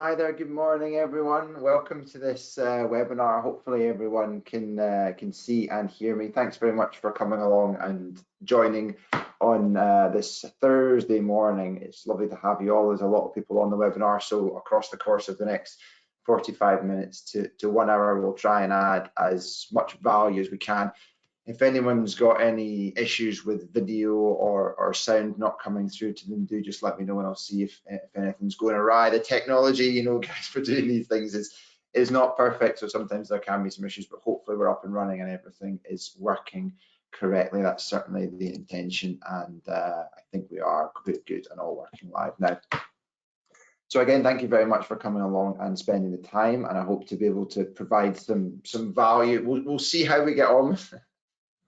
Hi there, good morning everyone. Welcome to this webinar. Hopefully everyone can see and hear me. Thanks very much for coming along and joining on this Thursday morning. It's lovely to have you all. There's a lot of people on the webinar, so across the course of the next 45 minutes to 1 hour, we'll try and add as much value as we can. If anyone's got any issues with video or sound not coming through to them, do just let me know and I'll see if anything's going awry. The technology, you know, guys, for doing these things is not perfect, so sometimes there can be some issues, but hopefully we're up and running and everything is working correctly. That's certainly the intention, and I think we are good and all working live now. So again, thank you very much for coming along and spending the time, and I hope to be able to provide some value. We'll see how we get on.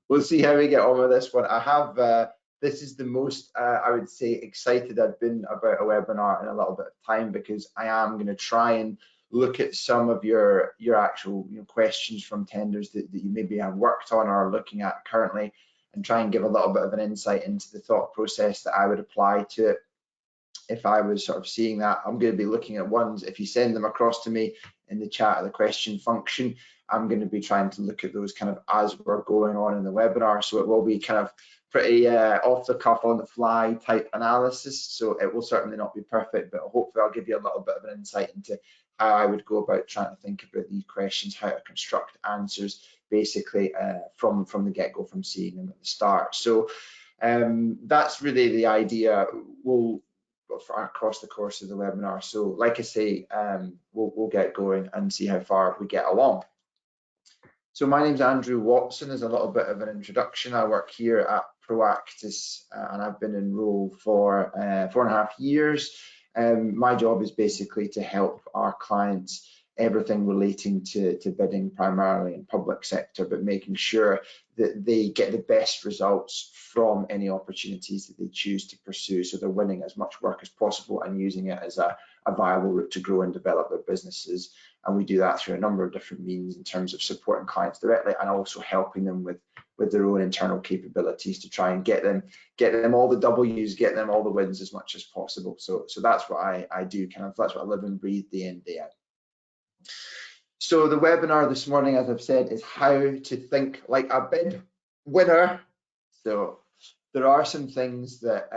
We'll see how we get on with this one. I have, this is the most, I would say, excited I've been about a webinar in a little bit of time, because I am going to try and look at some of your actual questions from tenders that you maybe have worked on or are looking at currently, and try and give a little bit of an insight into the thought process that I would apply to it if I was sort of seeing that. I'm going to be looking at ones, if you send them across to me in the chat or the question function, I'm going to be trying to look at those kind of as we're going on in the webinar. So it will be kind of pretty off the cuff, on the fly type analysis. So it will certainly not be perfect, but hopefully I'll give you a little bit of an insight into how I would go about trying to think about these questions, how to construct answers, basically from the get-go, from seeing them at the start. So that's really the idea. We'll across the course of the webinar. So like I say, we'll get going and see how far we get along. So my name's Andrew Watson. As a little bit of an introduction, I work here at Proactus and I've been in role for 4.5 years. My job is basically to help our clients, everything relating to bidding, primarily in public sector, but making sure that they get the best results from any opportunities that they choose to pursue. So they're winning as much work as possible and using it as a viable route to grow and develop their businesses. And we do that through a number of different means in terms of supporting clients directly and also helping them with their own internal capabilities to try and get them all the W's, get them all the wins as much as possible. So that's what I do, kind of, that's what I live and breathe day in, day out. So the webinar this morning, as I've said, is how to think like a bid winner. So there are some things that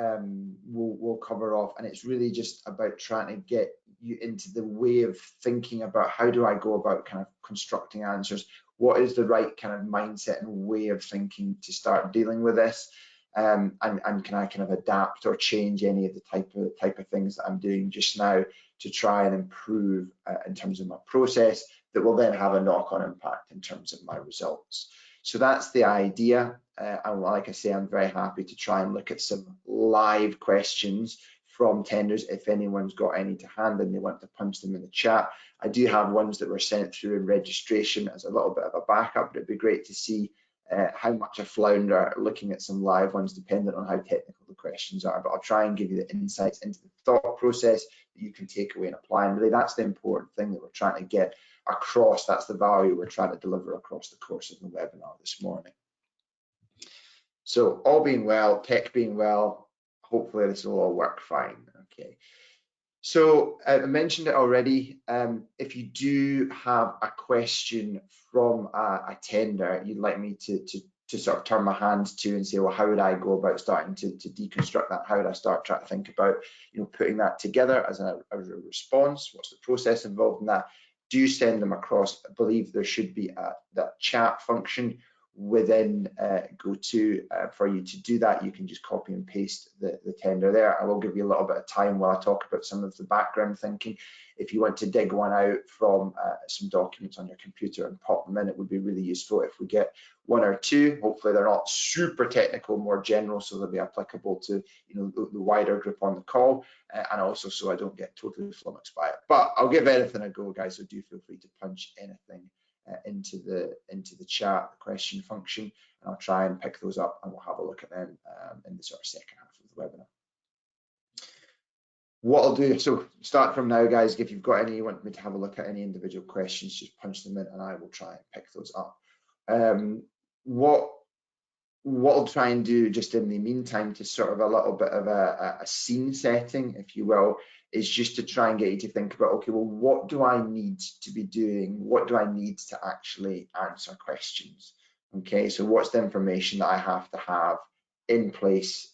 we'll cover off, and it's really just about trying to get you into the way of thinking about how do I go about kind of constructing answers, what is the right kind of mindset and way of thinking to start dealing with this, and can I kind of adapt or change any of the type of things that I'm doing just now to try and improve in terms of my process that will then have a knock-on impact in terms of my results. So that's the idea. And like I say, I'm very happy to try and look at some live questions from tenders if anyone's got any to hand and they want to punch them in the chat. I do have ones that were sent through in registration as a little bit of a backup, but it'd be great to see how much I flounder looking at some live ones, depending on how technical the questions are. But I'll try and give you the insights into the thought process that you can take away and apply. And really, that's the important thing that we're trying to get across. That's the value we're trying to deliver across the course of the webinar this morning. So all being well, tech being well, hopefully this will all work fine. Okay. So I mentioned it already. If you do have a question from a tender you'd like me to sort of turn my hand to and say, well, how would I go about starting to deconstruct that? How would I start trying to think about, putting that together as a response? What's the process involved in that? Do send them across. I believe there should be that chat function within GoTo for you to do that. You can just copy and paste the tender there. I will give you a little bit of time while I talk about some of the background thinking. If you want to dig one out from some documents on your computer and pop them in, it would be really useful if we get one or two. Hopefully they're not super technical, more general, so they'll be applicable to the wider group on the call, and also so I don't get totally flummoxed by it. But I'll give anything a go, guys, so do feel free to punch anything into the chat, the question function, and I'll try and pick those up and we'll have a look at them in the sort of second half of the webinar. What I'll do, so start from now, guys, if you've got any, you want me to have a look at any individual questions, just punch them in and I will try and pick those up. What I'll try and do just in the meantime to sort of a little bit of a scene setting, if you will, is just to try and get you to think about, okay, well, what do I need to be doing? What do I need to actually answer questions? Okay, so what's the information that I have to have in place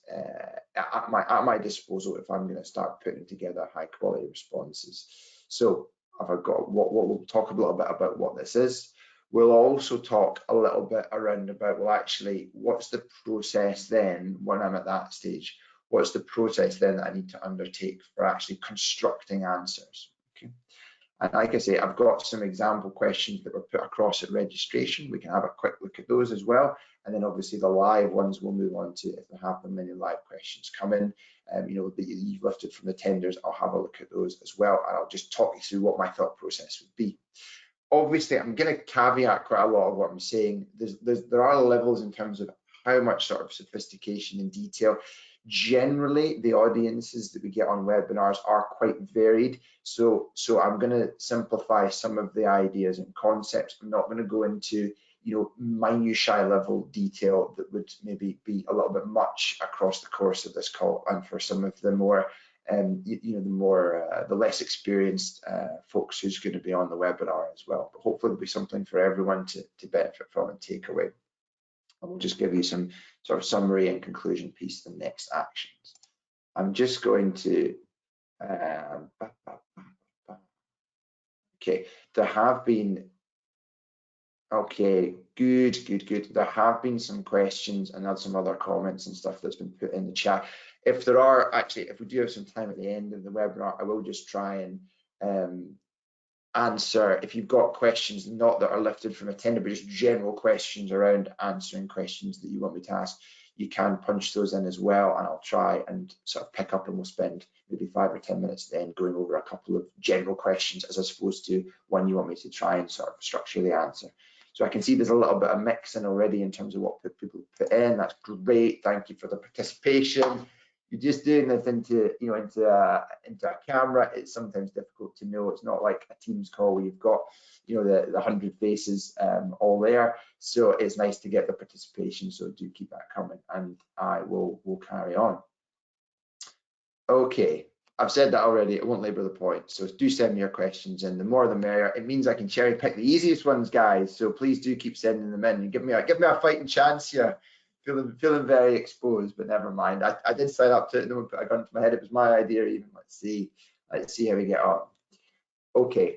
at my disposal if I'm going to start putting together high quality responses? So I've got what we'll talk a little bit about what this is. We'll also talk a little bit around about, well, actually, what's the process then when I'm at that stage? What's the process then that I need to undertake for actually constructing answers? Okay. And like I say, I've got some example questions that were put across at registration. We can have a quick look at those as well. And then obviously the live ones we'll move on to if there have been many live questions come in, you know, that you've lifted from the tenders. I'll have a look at those as well. And I'll just talk you through what my thought process would be. Obviously, I'm going to caveat quite a lot of what I'm saying. There are levels in terms of how much sort of sophistication and detail. Generally, the audiences that we get on webinars are quite varied. So I'm going to simplify some of the ideas and concepts. I'm not going to go into, you know, minutiae level detail that would maybe be a little bit much across the course of this call, and for some of the more you know, the less experienced folks who's going to be on the webinar as well. But hopefully there'll be something for everyone to benefit from and take away. And we'll just give you some sort of summary and conclusion piece, the next actions. I'm just going to, okay, there have been, okay, good. There have been some questions and some other comments and stuff that's been put in the chat. If there are, actually, if we do have some time at the end of the webinar, I will just try and answer, if you've got questions, not that are lifted from a tender, but just general questions around answering questions that you want me to ask, you can punch those in as well, and I'll try and sort of pick up, and we'll spend maybe 5 or 10 minutes then going over a couple of general questions as opposed to one you want me to try and sort of structurally answer. So I can see there's a little bit of mixing already in terms of what people put in. That's great. Thank you for the participation. You're just doing this into, you know, into a camera. It's sometimes difficult to know. It's not like a Teams call where you've got, you know, the 100 faces all there. So it's nice to get the participation. So do keep that coming, and I will carry on. Okay, I've said that already. I won't labor the point. So do send me your questions in. The more the merrier. It means I can cherry pick the easiest ones, guys. So please do keep sending them in and give me a fighting chance here. Feeling very exposed, but never mind. I did sign up to it. No one put a gun to my head. It was my idea even. Let's see how we get on. Okay,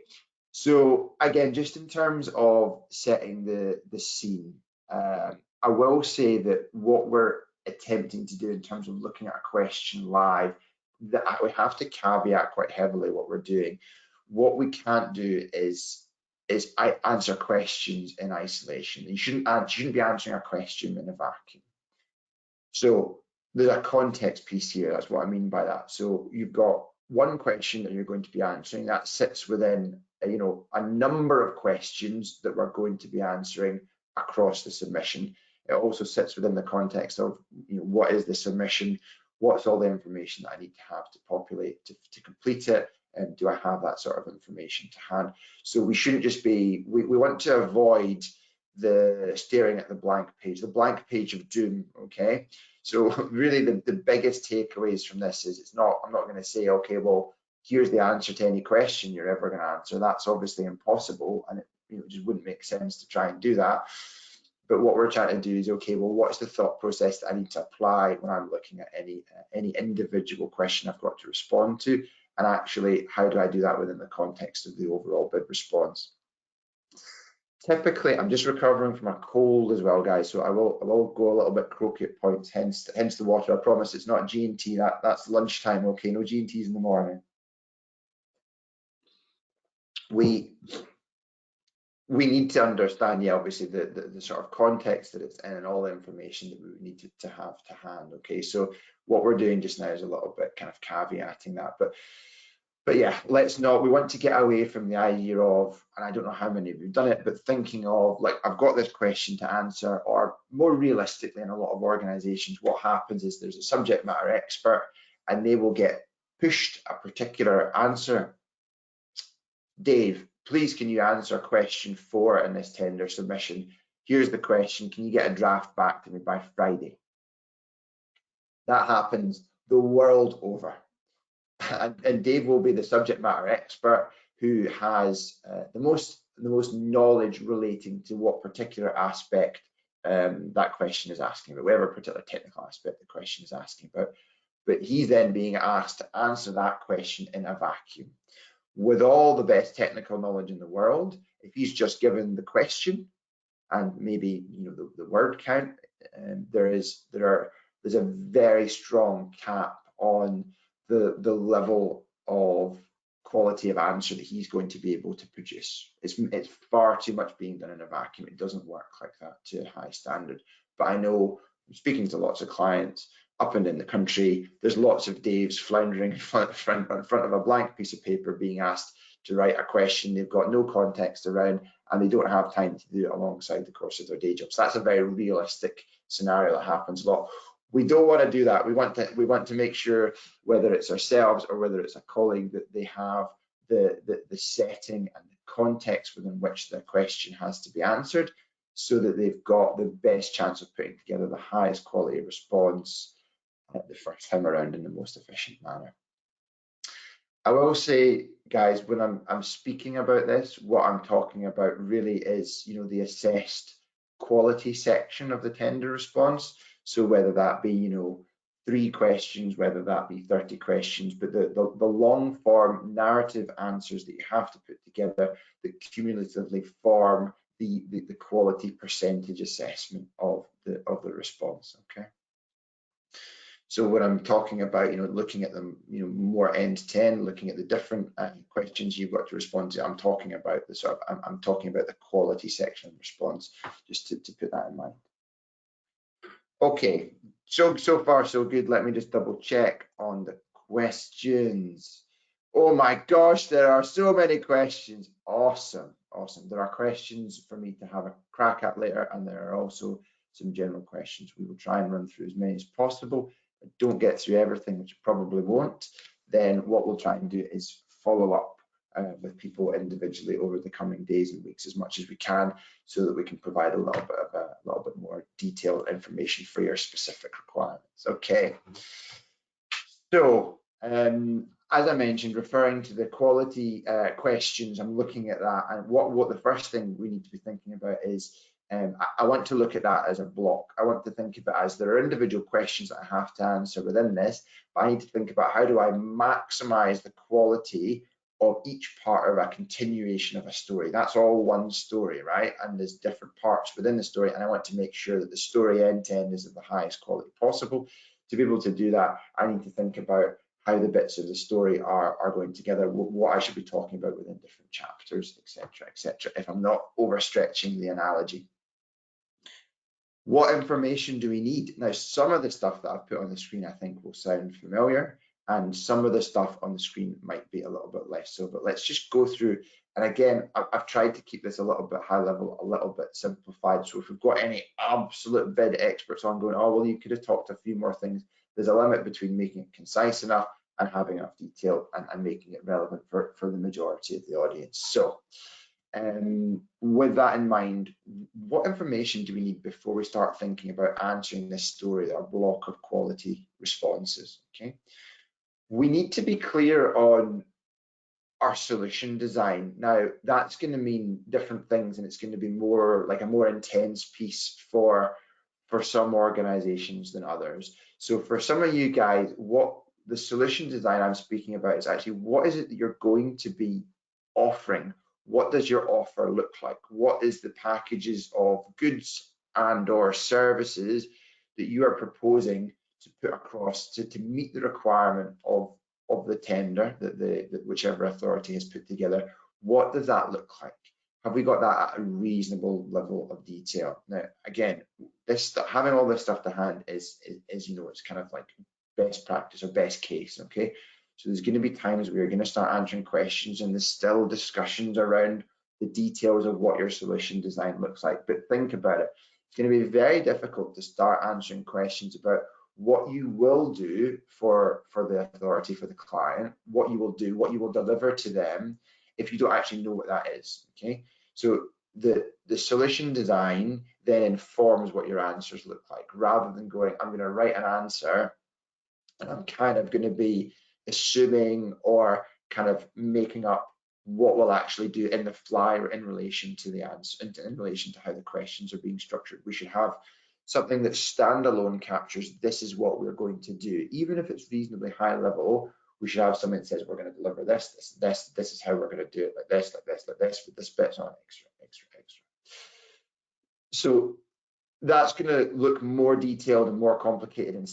so again, just in terms of setting the scene, I will say that what we're attempting to do in terms of looking at a question live, that we have to caveat quite heavily what we're doing. What we can't do is I answer questions in isolation. You shouldn't be answering a question in a vacuum. So there's a context piece here. That's what I mean by that. So you've got one question that you're going to be answering that sits within, you know, a number of questions that we're going to be answering across the submission. It also sits within the context of, you know, what is the submission? What's all the information that I need to have to populate to complete it? And do I have that sort of information to hand? So we shouldn't just be, we want to avoid the staring at the blank page of doom, okay? So really the biggest takeaways from this is I'm not going to say, okay, well, here's the answer to any question you're ever going to answer. That's obviously impossible, and it just wouldn't make sense to try and do that. But what we're trying to do is, okay, well, what's the thought process that I need to apply when I'm looking at any individual question I've got to respond to? And actually, how do I do that within the context of the overall bid response? Typically, I'm just recovering from a cold as well, guys, so I will go a little bit croaky at points, hence the water. I promise it's not G&T, that's lunchtime, okay? No G&Ts in the morning. We need to understand, yeah, obviously the sort of context that it's in and all the information that we would need to have to hand, okay? So what we're doing just now is a little bit kind of caveating that, but yeah, we want to get away from the idea of, and I don't know how many of you have done it, but thinking of, like, I've got this question to answer, or more realistically in a lot of organizations, what happens is there's a subject matter expert and they will get pushed a particular answer. Dave, please can you answer question 4 in this tender submission? Here's the question, can you get a draft back to me by Friday? That happens the world over. and Dave will be the subject matter expert who has the most knowledge relating to what particular aspect that question is asking about, whatever particular technical aspect the question is asking about. But he's then being asked to answer that question in a vacuum. With all the best technical knowledge in the world, if he's just given the question and maybe the word count, there's a very strong cap on the level of quality of answer that he's going to be able to produce. It's far too much being done in a vacuum. It doesn't work like that to a high standard. But I know, I'm speaking to lots of clients up and in the country, there's lots of Daves floundering in front of a blank piece of paper being asked to write a question they've got no context around, and they don't have time to do it alongside the course of their day job. So that's a very realistic scenario that happens a lot. We don't want to do that. We want to make sure, whether it's ourselves or whether it's a colleague, that they have the setting and the context within which their question has to be answered, so that they've got the best chance of putting together the highest quality response the first time around in the most efficient manner. I will say, guys, when I'm speaking about this, what I'm talking about really is, the assessed quality section of the tender response. So whether that be, 3 questions, whether that be 30 questions, but the long form narrative answers that you have to put together that cumulatively form the quality percentage assessment of the response. Okay. So when I'm talking about, looking at them, more end to end, looking at the different questions you've got to respond to, I'm talking about I'm talking about the quality section of response, just to put that in mind. Okay, so far so good. Let me just double check on the questions. Oh my gosh, there are so many questions. Awesome. There are questions for me to have a crack at later, and there are also some general questions. We will try and run through as many as possible. Don't get through everything, which probably won't, then what we'll try and do is follow up with people individually over the coming days and weeks as much as we can, so that we can provide a little bit more detailed information for your specific requirements. Okay. So as I mentioned, referring to the quality questions, I'm looking at that, and what the first thing we need to be thinking about is, I want to look at that as a block. I want to think of it as there are individual questions that I have to answer within this, but I need to think about how do I maximize the quality of each part of a continuation of a story. That's all one story, right? And there's different parts within the story, and I want to make sure that the story end to end is of the highest quality possible. To be able to do that, I need to think about how the bits of the story are going together, what I should be talking about within different chapters, etc., if I'm not overstretching the analogy. What information do we need? Now, some of the stuff that I've put on the screen I think will sound familiar, and some of the stuff on the screen might be a little bit less so, but let's just go through. And again, I've tried to keep this a little bit high level, a little bit simplified. So if we've got any absolute bid experts on going, oh, well, you could have talked a few more things, there's a limit between making it concise enough and having enough detail and making it relevant for the majority of the audience. So with that in mind, what information do we need before we start thinking about answering this story, our block of quality responses? Okay, we need to be clear on our solution design. Now, that's going to mean different things, and it's going to be more like a more intense piece for some organizations than others. So for some of you guys, what the solution design I'm speaking about is actually, what is it that you're going to be offering? What does your offer look like? What is the packages of goods and or services that you are proposing to put across to meet the requirement of the tender that whichever authority has put together? What does that look like? Have we got that at a reasonable level of detail? Now, again, having all this stuff to hand is it's kind of like best practice or best case. Okay, so there's going to be times where you're going to start answering questions and there's still discussions around the details of what your solution design looks like. But think about it. It's going to be very difficult to start answering questions about what you will do for the authority, for the client, what you will do, what you will deliver to them, if you don't actually know what that is. Okay, so the solution design then informs what your answers look like, rather than going, I'm going to write an answer and I'm kind of going to be assuming or kind of making up what we'll actually do in the fly or in relation to the answer, in relation to how the questions are being structured. We should have something that standalone captures this is what we're going to do. Even if it's reasonably high level, we should have something that says we're going to deliver this is how we're going to do it, like this, with this bit's on extra. So that's going to look more detailed and more complicated in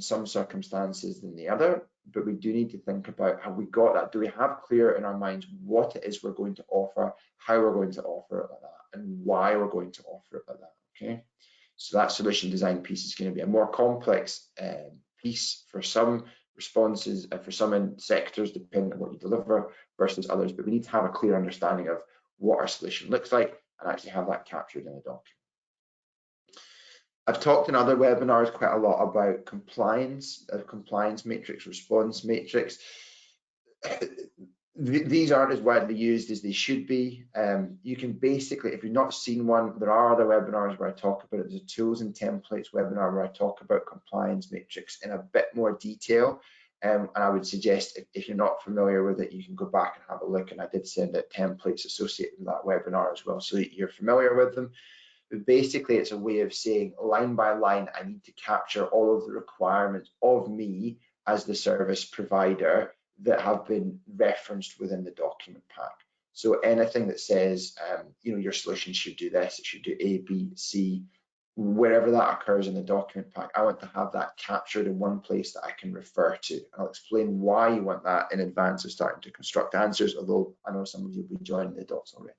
some circumstances than the other, but we do need to think about, have we got that? Do we have clear in our minds what it is we're going to offer, how we're going to offer it like that, and why we're going to offer it like that, okay? So that solution design piece is going to be a more complex piece for some responses, for some sectors, depending on what you deliver versus others, but we need to have a clear understanding of what our solution looks like and actually have that captured in a document. I've talked in other webinars quite a lot about compliance, compliance matrix, response matrix. These aren't as widely used as they should be. You can basically, if you've not seen one, there are other webinars where I talk about it. There's a tools and templates webinar where I talk about compliance matrix in a bit more detail. And I would suggest if you're not familiar with it, you can go back and have a look. And I did send out templates associated with that webinar as well, so that you're familiar with them. But basically, it's a way of saying line by line, I need to capture all of the requirements of me as the service provider that have been referenced within the document pack. So anything that says, your solution should do this, it should do A, B, C, wherever that occurs in the document pack, I want to have that captured in one place that I can refer to. I'll explain why you want that in advance of starting to construct answers, although I know some of you will be joining the dots already.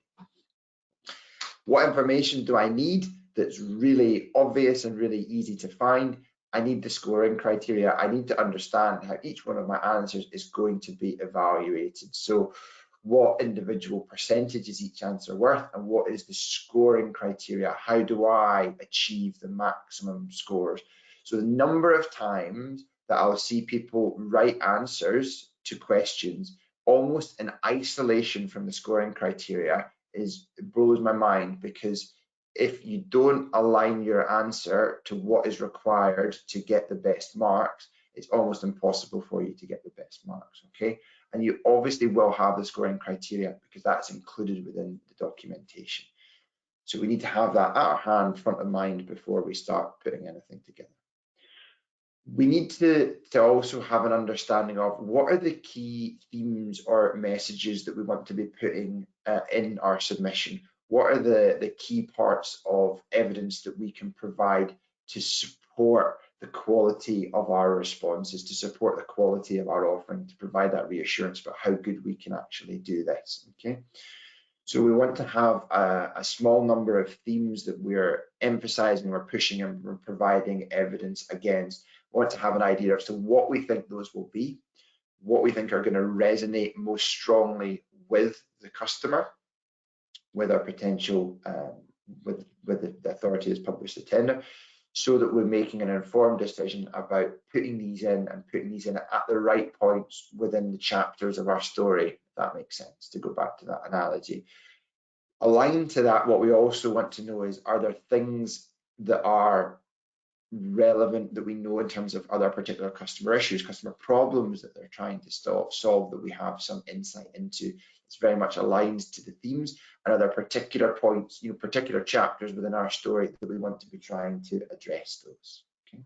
What information do I need that's really obvious and really easy to find? I need the scoring criteria. I need to understand how each one of my answers is going to be evaluated. So what individual percentage is each answer worth, and what is the scoring criteria? How do I achieve the maximum scores? So the number of times that I'll see people write answers to questions almost in isolation from the scoring criteria it blows my mind, because if you don't align your answer to what is required to get the best marks, it's almost impossible for you to get the best marks, okay? And you obviously will have the scoring criteria because that's included within the documentation. So we need to have that at our hand, front of mind, before we start putting anything together. We need to also have an understanding of what are the key themes or messages that we want to be putting in our submission. What are the key parts of evidence that we can provide to support the quality of our responses, to support the quality of our offering, to provide that reassurance about how good we can actually do this, okay? So we want to have a small number of themes that we're emphasizing, we're pushing, and we're providing evidence against. We want to have an idea as to what we think those will be, what we think are going to resonate most strongly with the customer, with our potential, with the authority that's published the tender, so that we're making an informed decision about putting these in and putting these in at the right points within the chapters of our story, if that makes sense, to go back to that analogy. Aligned to that, what we also want to know is, are there things that are relevant that we know in terms of other particular customer issues, customer problems that they're trying to solve, that we have some insight into? It's very much aligned to the themes, and other particular points, particular chapters within our story that we want to be trying to address those. Okay.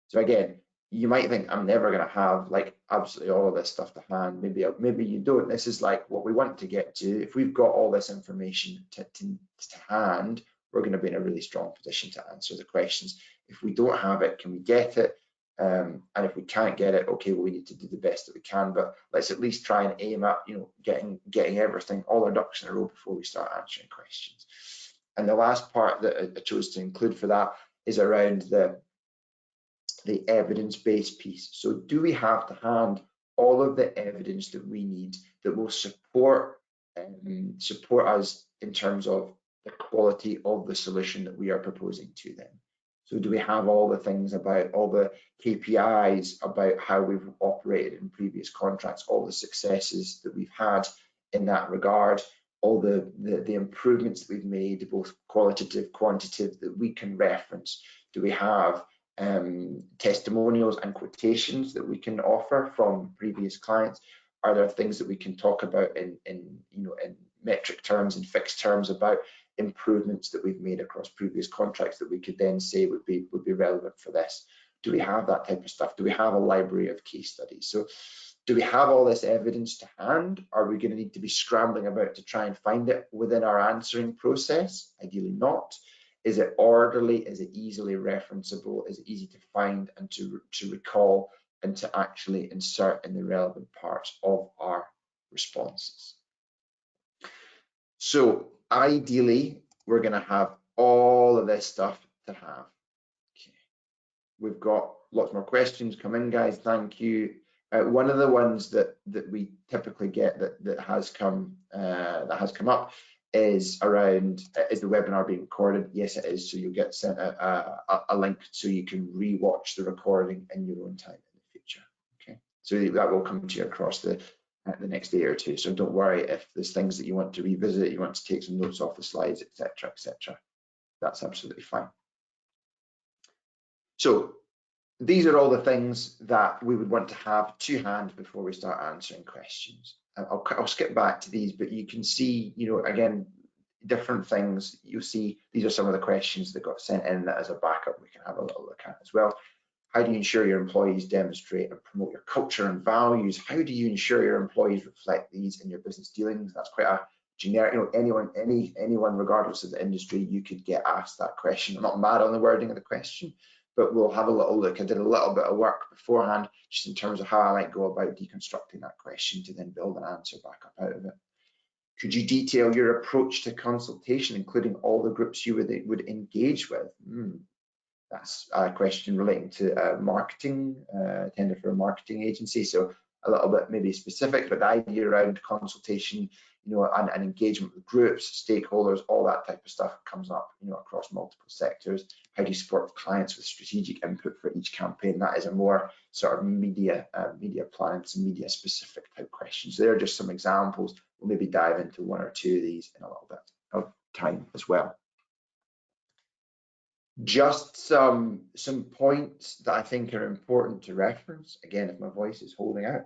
So again, you might think I'm never going to have like absolutely all of this stuff to hand. Maybe you don't. This is like what we want to get to. If we've got all this information to hand, we're going to be in a really strong position to answer the questions. If we don't have it, can we get it? And if we can't get it, okay, well, we need to do the best that we can, but let's at least try and aim at, getting everything, all our ducks in a row before we start answering questions. And the last part that I chose to include for that is around the evidence-based piece. So do we have to hand all of the evidence that we need that will support us in terms of the quality of the solution that we are proposing to them? So do we have all the things about all the KPIs about how we've operated in previous contracts, all the successes that we've had in that regard, all the improvements that we've made, both qualitative, quantitative, that we can reference? Do we have testimonials and quotations that we can offer from previous clients? Are there things that we can talk about in metric terms and fixed terms about improvements that we've made across previous contracts that we could then say would be relevant for this? Do we have that type of stuff? Do we have a library of case studies? So do we have all this evidence to hand? Are we going to need to be scrambling about to try and find it within our answering process? Ideally not. Is it orderly? Is it easily referenceable? Is it easy to find and to recall and to actually insert in the relevant parts of our responses? So ideally, we're going to have all of this stuff to have. Okay. We've got lots more questions come in, guys. Thank you. One of the ones that we typically get that has come up is around, is the webinar being recorded? Yes, it is. So you'll get sent a link so you can re-watch the recording in your own time in the future. Okay, so that will come to you across the next day or two. So don't worry if there's things that you want to revisit, you want to take some notes off the slides, etc., etc. That's absolutely fine. So these are all the things that we would want to have to hand before we start answering questions. I'll skip back to these, but you can see, again, different things. You'll see these are some of the questions that got sent in that as a backup we can have a little look at as well. How do you ensure your employees demonstrate and promote your culture and values? How do you ensure your employees reflect these in your business dealings? That's quite a generic, anyone, regardless of the industry, you could get asked that question. I'm not mad on the wording of the question, but we'll have a little look. I did a little bit of work beforehand, just in terms of how I might go about deconstructing that question to then build an answer back up out of it. Could you detail your approach to consultation, including all the groups you would engage with? That's a question relating to marketing, tender for a marketing agency. So a little bit maybe specific, but the idea around consultation, and engagement with groups, stakeholders, all that type of stuff comes up, across multiple sectors. How do you support clients with strategic input for each campaign? That is a more sort of media planning, some media specific type questions. There are just some examples. We'll maybe dive into one or two of these in a little bit of time as well. Just some points that I think are important to reference. Again, if my voice is holding out.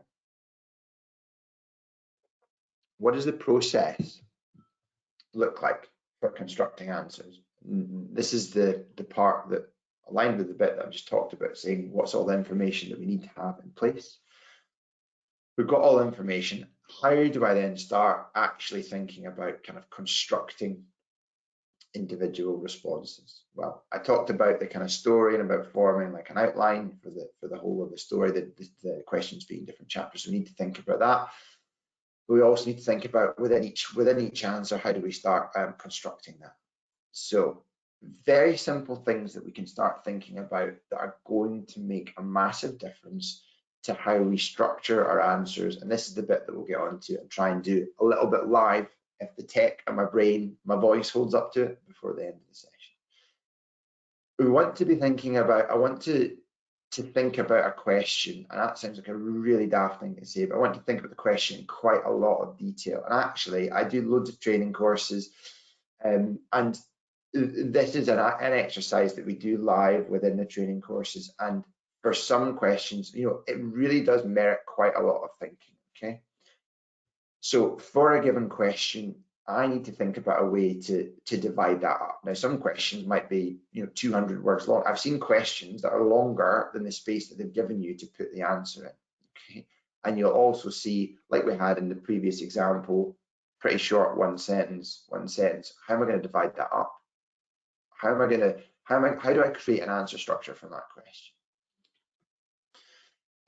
What does the process look like for constructing answers? This is the part that aligned with the bit that I've just talked about, saying what's all the information that we need to have in place. We've got all the information. How do I then start actually thinking about kind of constructing individual responses? Well, I talked about the kind of story and about forming like an outline for the whole of the story, the questions being different chapters. We need to think about that. We also need to think about within each answer, how do we start constructing that? So very simple things that we can start thinking about that are going to make a massive difference to how we structure our answers. And this is the bit that we'll get onto and try and do a little bit live if the tech and my brain, my voice holds up to it before the end of the session. We want to be thinking about, I want to think about a question, and that sounds like a really daft thing to say, but I want to think about the question in quite a lot of detail. And actually, I do loads of training courses, and this is an exercise that we do live within the training courses. And for some questions, it really does merit quite a lot of thinking, okay? So for a given question, I need to think about a way to divide that up. Now, some questions might be 200 words long. I've seen questions that are longer than the space that they've given you to put the answer in. Okay, and you'll also see, like we had in the previous example, pretty short one sentence. How am I going to divide that up? How do I create an answer structure from that question?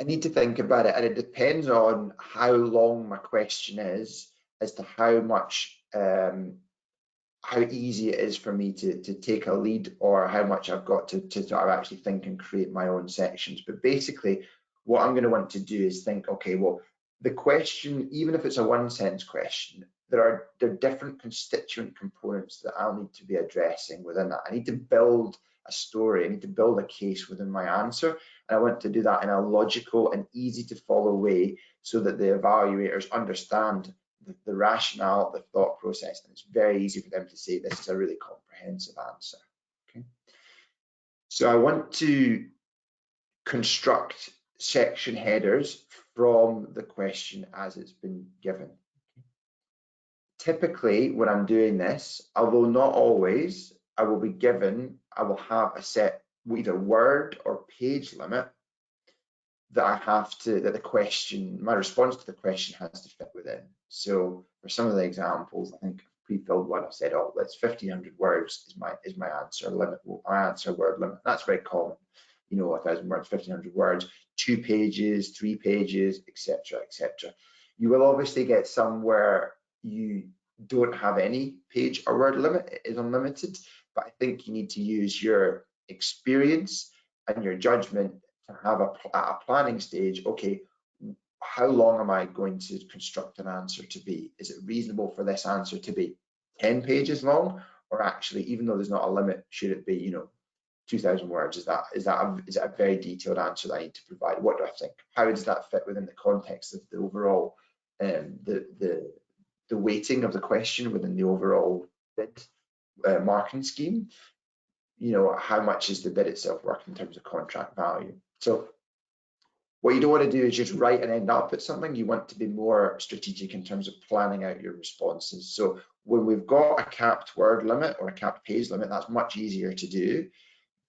I need to think about it, and it depends on how long my question is as to how much, how easy it is for me to take a lead, or how much I've got to sort of actually think and create my own sections. But basically, what I'm going to want to do is think, okay, well, the question, even if it's a one sentence question, there are different constituent components that I'll need to be addressing within that. I need to build a story, I need to build a case within my answer, and I want to do that in a logical and easy to follow way so that the evaluators understand the rationale, the thought process, and it's very easy for them to say this is a really comprehensive answer. Okay, so I want to construct section headers from the question as it's been given. Typically, when I'm doing this, although not always, I will have a set either word or page limit that my response to the question has to fit within. So for some of the examples, I think pre-filled one, I've said, oh, that's 1,500 words is my answer limit, my answer word limit. That's very common. 1,000 words, 1,500 words, 2 pages, 3 pages, etc., etc. You will obviously get some where you don't have any page or word limit, it is unlimited, but I think you need to use your experience and your judgment to have at a planning stage, okay, how long am I going to construct an answer to be? Is it reasonable for this answer to be 10 pages long, or actually, even though there's not a limit, should it be 2,000 words? Is that a very detailed answer that I need to provide? What do I think? How does that fit within the context of the overall the weighting of the question within the overall bid marking scheme? How much is the bid itself worth in terms of contract value? So what you don't want to do is just write and end up at something. You want to be more strategic in terms of planning out your responses. So when we've got a capped word limit or a capped page limit, that's much easier to do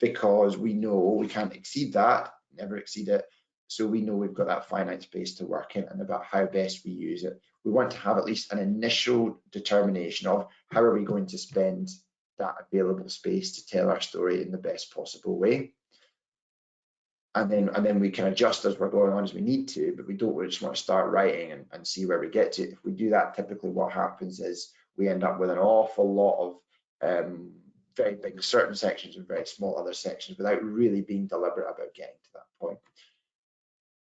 because we know we can't exceed that, never exceed it. So we know we've got that finite space to work in and about how best we use it. We want to have at least an initial determination of how are we going to spend that available space to tell our story in the best possible way. And then we can adjust as we're going on as we need to, but we don't just want to start writing and see where we get to. If we do that, typically what happens is we end up with an awful lot of very big certain sections and very small other sections without really being deliberate about getting to that point.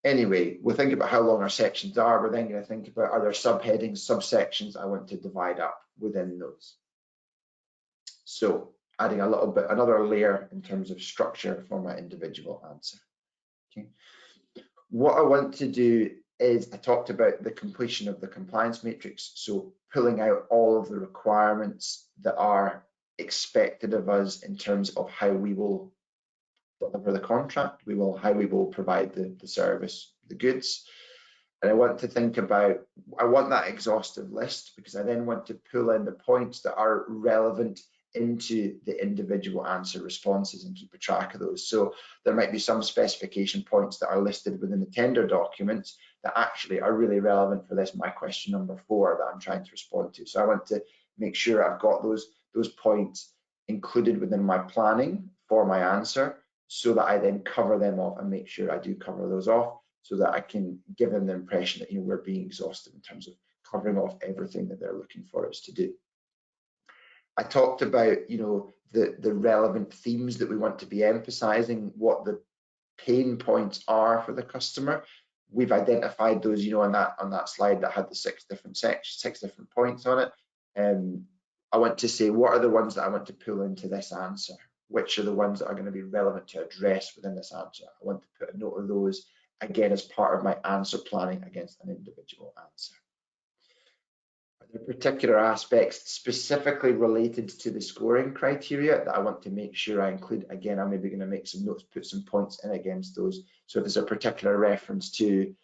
Anyway, we'll think about how long our sections are. We're then going to think about, are there subheadings, subsections I want to divide up within those. So adding another layer in terms of structure for my individual answer. Okay. What I want to do is, I talked about the completion of the compliance matrix, so pulling out all of the requirements that are expected of us in terms of how we will deliver the contract, how we will provide the service, the goods. And I want to think about, I want that exhaustive list because I then want to pull in the points that are relevant into the individual answer responses and keep a track of those. So there might be some specification points that are listed within the tender documents that actually are really relevant for my question number 4 that I'm trying to respond to. So I want to make sure I've got those points included within my planning for my answer so that I then cover them off and make sure I do cover those off so that I can give them the impression that we're being exhaustive in terms of covering off everything that they're looking for us to do. I talked about, the relevant themes that we want to be emphasizing, what the pain points are for the customer. We've identified those, on that slide that had the 6 different sections, 6 different points on it. I want to say, what are the ones that I want to pull into this answer? Which are the ones that are going to be relevant to address within this answer? I want to put a note of those, again, as part of my answer planning against an individual answer. Are there particular aspects specifically related to the scoring criteria that I want to make sure I include? Again, I'm maybe going to make some notes, put some points in against those. So if there's a particular reference to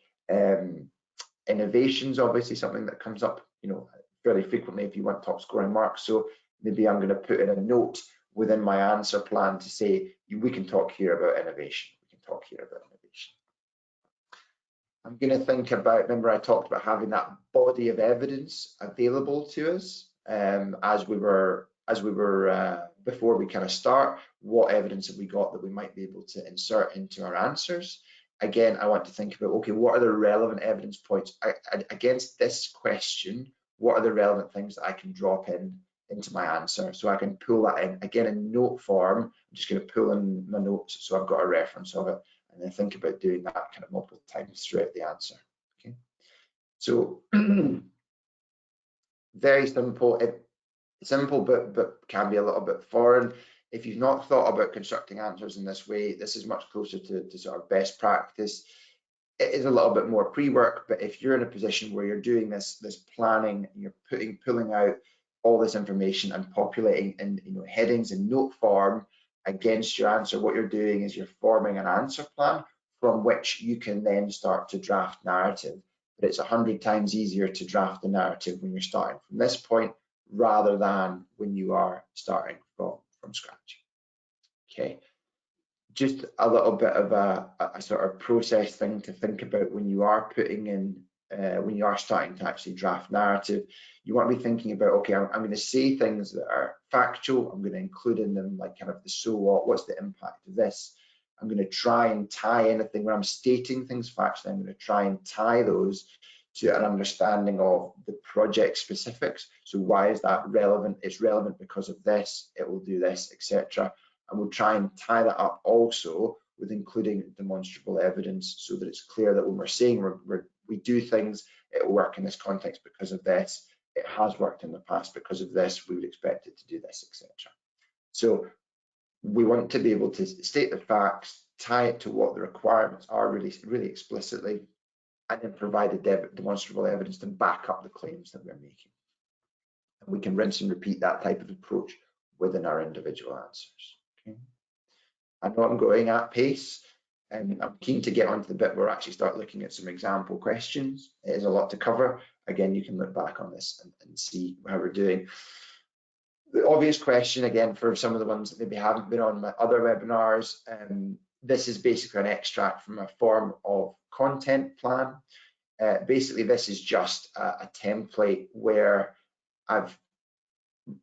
innovations, obviously something that comes up, fairly frequently if you want top scoring marks. So maybe I'm going to put in a note within my answer plan to say, we can talk here about innovation. We can talk here about innovation. I'm going to think about, remember I talked about having that body of evidence available to us as we were before we kind of start. What evidence have we got that we might be able to insert into our answers? Again, I want to think about, okay, what are the relevant evidence points against this question? What are the relevant things that I can drop into my answer? So I can pull that in, again, in note form. I'm just going to pull in my notes so I've got a reference of it, and then think about doing that kind of multiple times throughout the answer. Okay, so very simple. Simple, but can be a little bit foreign. If you've not thought about constructing answers in this way, this is much closer to sort of best practice. It is a little bit more pre-work, but if you're in a position where you're doing this planning, you're pulling out all this information and populating in headings in note form against your answer, what you're doing is you're forming an answer plan from which you can then start to draft narrative. But it's 100 times easier to draft the narrative when you're starting from this point rather than when you are starting from scratch. Okay, just a little bit of a sort of process thing to think about when you are putting in, when you are starting to actually draft narrative. You want to be thinking about, okay, I'm going to say things that are factual. I'm going to include in them like kind of the so what, what's the impact of this. I'm going to try and tie anything where I'm stating things factually. I'm going to try and tie those to an understanding of the project specifics. So why is that relevant? It's relevant because of this, it will do this, etc. And we'll try and tie that up also with including demonstrable evidence so that it's clear that when we're saying we do things, it will work in this context because of this, it has worked in the past because of this, we would expect it to do this, etc. So we want to be able to state the facts, tie it to what the requirements are really explicitly, and then provide the demonstrable evidence to back up the claims that we're making. And we can rinse and repeat that type of approach within our individual answers. Okay. I know I'm going at pace, and I'm keen to get onto the bit where I actually start looking at some example questions. It is a lot to cover. Again, you can look back on this and see how we're doing. The obvious question, again, for some of the ones that maybe haven't been on my other webinars, this is basically an extract from a form of content plan. Basically, this is just a template where I've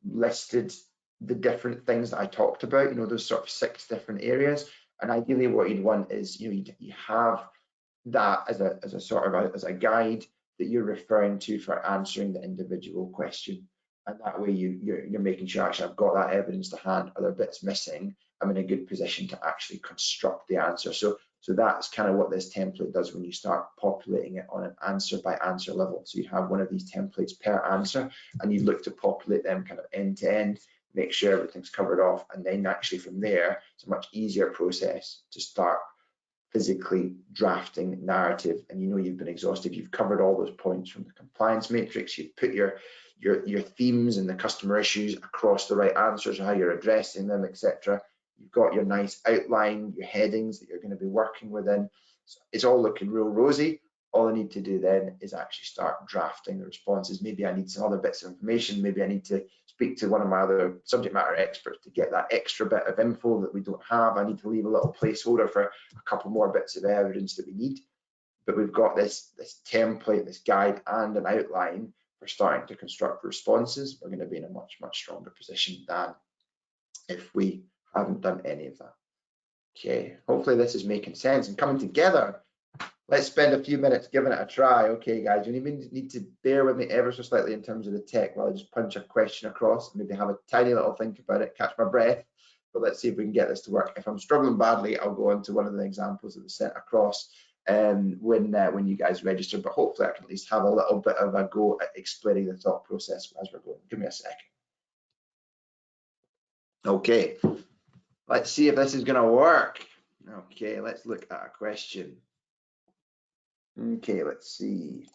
listed the different things that I talked about, you know, those sort of 6 different areas. And ideally what you'd want is, you know, you have that as a sort of as a guide that you're referring to for answering the individual question. And that way you're making sure actually I've got that evidence to hand, other bits missing, I'm in a good position to actually construct the answer. So that's kind of what this template does when you start populating it on an answer by answer level. So you have one of these templates per answer and you look to populate them kind of end to end, make sure everything's covered off, and then actually from there, it's a much easier process to start physically drafting narrative. And you know you've been exhaustive, you've covered all those points from the compliance matrix, you've put your themes and the customer issues across the right answers, how you're addressing them, etc. You've got your nice outline, your headings that you're going to be working within. So it's all looking real rosy. All I need to do then is actually start drafting the responses. Maybe I need some other bits of information. Maybe I need to speak to one of my other subject matter experts to get that extra bit of info that we don't have. I need to leave a little placeholder for a couple more bits of evidence that we need. But we've got this template, this guide, and an outline for starting to construct responses. We're going to be in a much stronger position than if we haven't done any of that. Okay, hopefully this is making sense and coming together. Let's spend a few minutes giving it a try. Okay, guys, you need to bear with me ever so slightly in terms of the tech while I just punch a question across, maybe have a tiny little think about it, catch my breath, but let's see if we can get this to work. If I'm struggling badly, I'll go on to one of the examples that was sent across when you guys register, but hopefully I can at least have a little bit of a go at explaining the thought process as we're going. Give me a second. Okay, let's see if this is going to work. Okay, let's look at a question. Okay, let's see.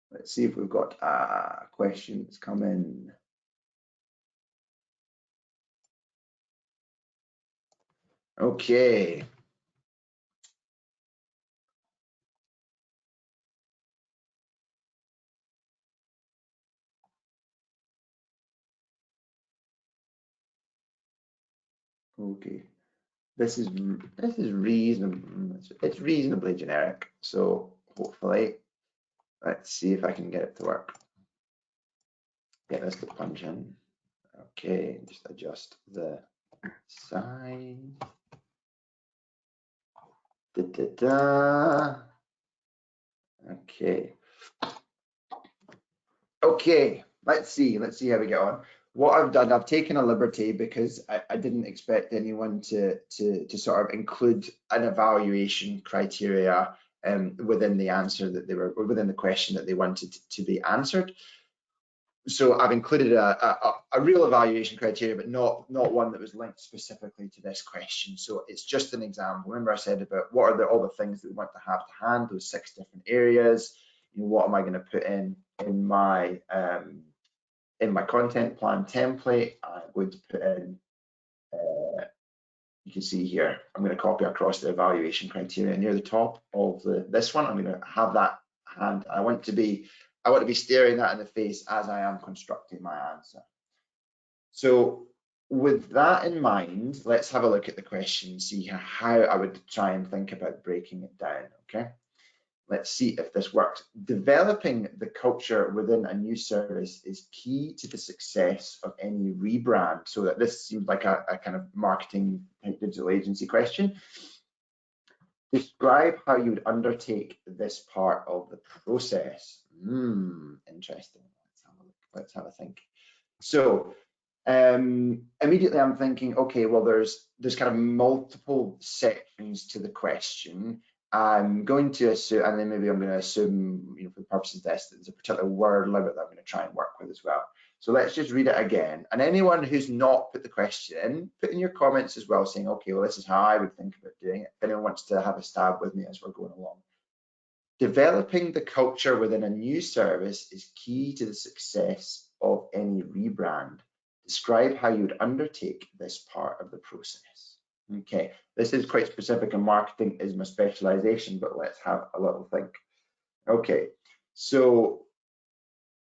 Let's see if we've got a question that's come in. Okay. Okay. This is reasonable. It's reasonably generic. So hopefully, let's see if I can get it to work. Get this to punch in. Okay, just adjust the size. Okay. Okay, let's see how we get on. What I've done, I've taken a liberty because I didn't expect anyone to sort of include an evaluation criteria within the answer that they were, or within the question that they wanted to be answered. So I've included a real evaluation criteria, but not one that was linked specifically to this question. So it's just an example. Remember I said about what are all the things that we want to have to hand, those 6 different areas. You know, what am I going to put in my content plan template? I'm going to put in you can see here, I'm going to copy across the evaluation criteria near the top of this one. I'm going to have that hand. I want to be staring that in the face as I am constructing my answer. So with that in mind, let's have a look at the question, see how I would try and think about breaking it down, okay? Let's see if this works. Developing the culture within a new service is key to the success of any rebrand. So that this seems like a kind of marketing digital agency question. Describe how you would undertake this part of the process. Interesting. Let's have a think. So immediately I'm thinking, okay, well, there's kind of multiple sections to the question. I'm going to assume, and then maybe I'm going to assume, for the purposes of this, that there's a particular word limit that I'm going to try and work with as well. So let's just read it again. And anyone who's not put the question in, put in your comments as well, saying, okay, well, this is how I would think about doing it. If anyone wants to have a stab with me as we're going along. Developing the culture within a new service is key to the success of any rebrand. Describe how you would undertake this part of the process. Okay, this is quite specific, and marketing is my specialization, but let's have a little think. Okay, so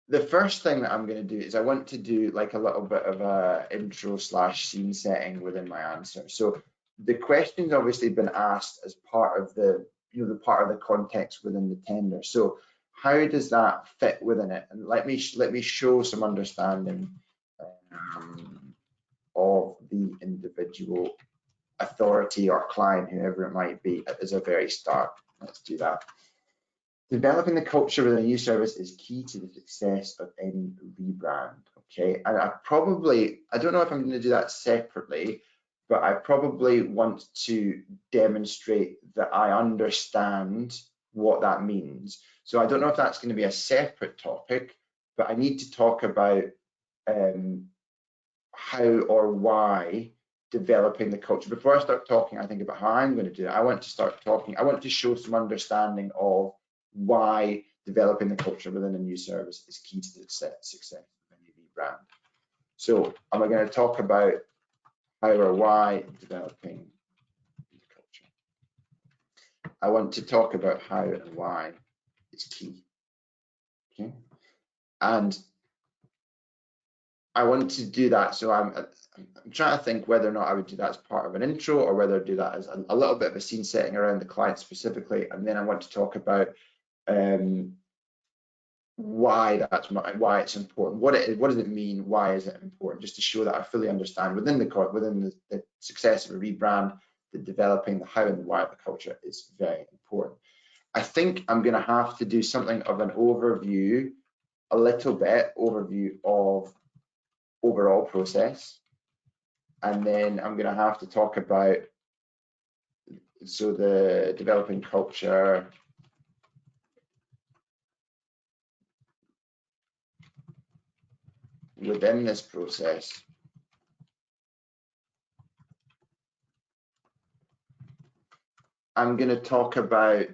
the first thing that I'm going to do is I want to do like a little bit of a intro / scene setting within my answer. So the question's obviously been asked as part of the part of the context within the tender. So how does that fit within it? And let me show some understanding of the individual authority or client, whoever it might be, as a very start. Let's do that. Developing the culture within a new service is key to the success of any rebrand. Okay, and I don't know if I'm going to do that separately, but I probably want to demonstrate that I understand what that means. So I don't know if that's going to be a separate topic, but I need to talk about how or why developing the culture. Before I start talking, I think about how I'm going to do it. I want to start talking. I want to show some understanding of why developing the culture within a new service is key to the success of any rebrand. So am I going to talk about how or why developing the culture? I want to talk about how and why it's key. Okay, and I want to do that. So I'm trying to think whether or not I would do that as part of an intro, or whether I do that as a little bit of a scene setting around the client specifically, and then I want to talk about why it's important. What does it mean? Why is it important? Just to show that I fully understand within the success of a rebrand, that developing the how and the why of the culture is very important. I think I'm going to have to do something of an overview, a little bit overview of overall process, and then I'm going to have to talk about the developing culture within this process. I'm going to talk about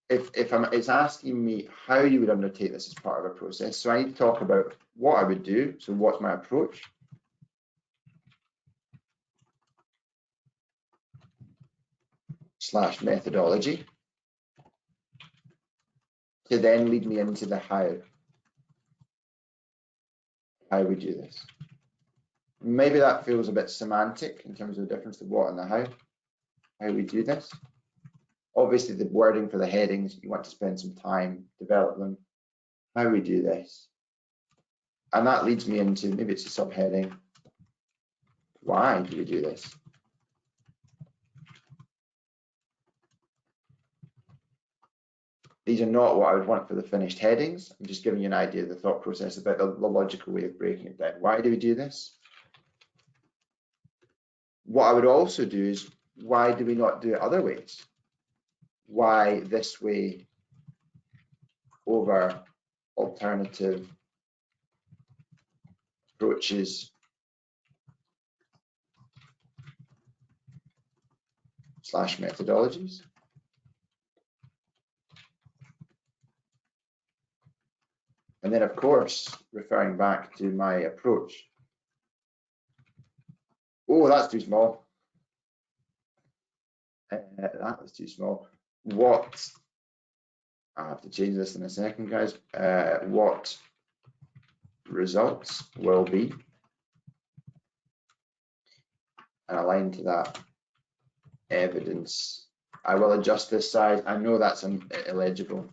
it's asking me how you would undertake this as part of a process. So I need to talk about what I would do. So what's my approach? / methodology, to then lead me into the how. How we do this. Maybe that feels a bit semantic in terms of the difference to what and the how we do this. Obviously, the wording for the headings, you want to spend some time, develop them, how we do this. And that leads me into, maybe it's a subheading, why do we do this? These are not what I would want for the finished headings. I'm just giving you an idea of the thought process about the logical way of breaking it down. Why do we do this? What I would also do is, why do we not do it other ways? Why this way over alternative approaches / methodologies? And then, of course, referring back to my approach, Oh, that's too small. That was too small. What, I have to change this in a second, guys. What results will be, and align to that, evidence. I will adjust this size. I know that's illegible.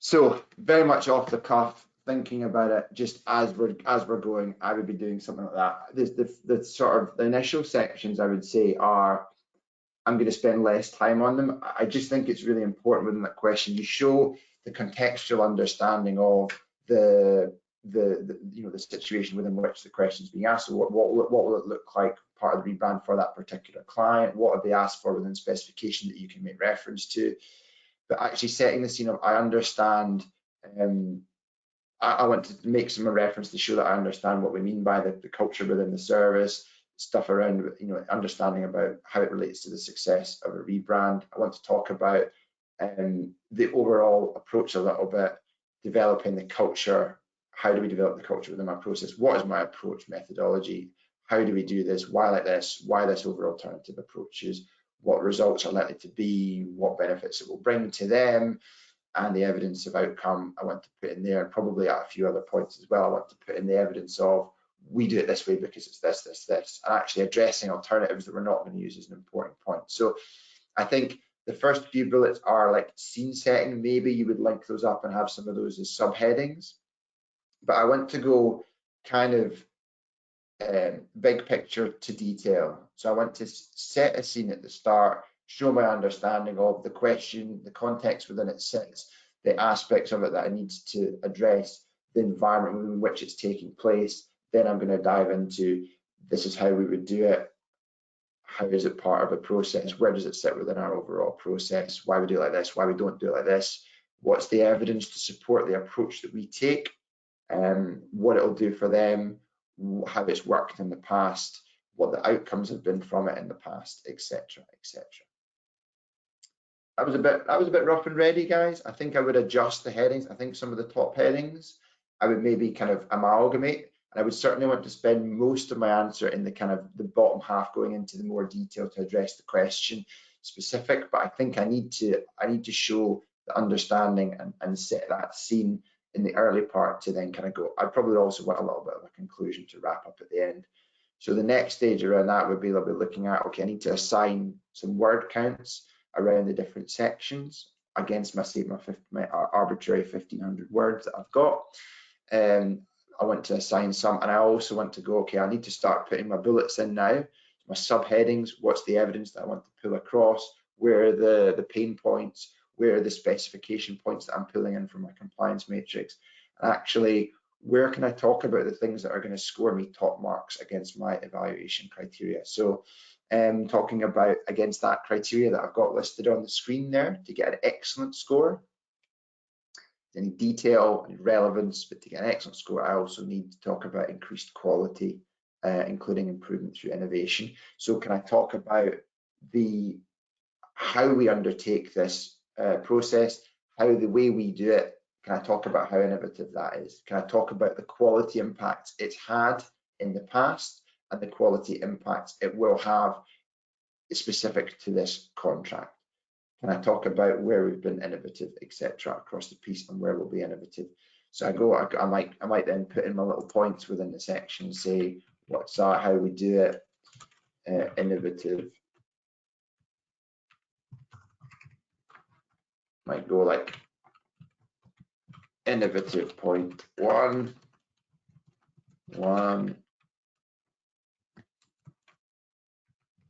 So very much off the cuff, thinking about it, just as we're going, I would be doing something like that. The sort of the initial sections, I would say, are, I'm going to spend less time on them. I just think it's really important within that question you show the contextual understanding of the situation within which the question is being asked. So what will it look like part of the rebrand for that particular client? What have they asked for within specification that you can make reference to? But actually setting the scene up, I understand. I want to make some reference to show that I understand what we mean by the culture within the service, stuff around, understanding about how it relates to the success of a rebrand. I want to talk about the overall approach a little bit, developing the culture. How do we develop the culture within my process? What is my approach methodology? How do we do this? Why like this? Why this over alternative approaches? What results are likely to be? What benefits it will bring to them? And the evidence of outcome I want to put in there, and probably at a few other points as well. I want to put in the evidence of, we do it this way because it's this, this, this, and actually addressing alternatives that we're not going to use is an important point. So I think the first few bullets are like scene setting. Maybe you would link those up and have some of those as subheadings. But I want to go kind of big picture to detail. So I want to set a scene at the start, show my understanding of the question, the context within it sits, the aspects of it that I need to address, the environment within which it's taking place. Then I'm going to dive into, this is how we would do it. How is it part of a process? Where does it sit within our overall process? Why we do it like this? Why we don't do it like this? What's the evidence to support the approach that we take? What it'll do for them, how it's worked in the past, what the outcomes have been from it in the past, etc., etc. That was a bit rough and ready, guys. I think I would adjust the headings. I think some of the top headings I would maybe kind of amalgamate, and I would certainly want to spend most of my answer in the kind of the bottom half, going into the more detail to address the question specific. But I think I need to show the understanding and set that scene in the early part to then kind of go. I probably also want a little bit of a conclusion to wrap up at the end. So the next stage around that would be a little bit looking at, okay, I need to assign some word counts around the different sections against my arbitrary 1500 words that I've got. I want to assign some, and I also want to go, okay, I need to start putting my bullets in now, my subheadings, what's the evidence that I want to pull across, where are the pain points, where are the specification points that I'm pulling in from my compliance matrix, and actually, where can I talk about the things that are going to score me top marks against my evaluation criteria? So talking about against that criteria that I've got listed on the screen there to get an excellent score, any detail and relevance, but to get an excellent score, I also need to talk about increased quality, including improvement through innovation. So can I talk about how we undertake this process, how the way we do it? Can I talk about how innovative that is? Can I talk about the quality impacts it's had in the past and the quality impacts it will have specific to this contract? Can I talk about where we've been innovative, etc., across the piece, and where we'll be innovative? So I might then put in my little points within the section, say what's that, how we do it, innovative. Might go like innovative point one,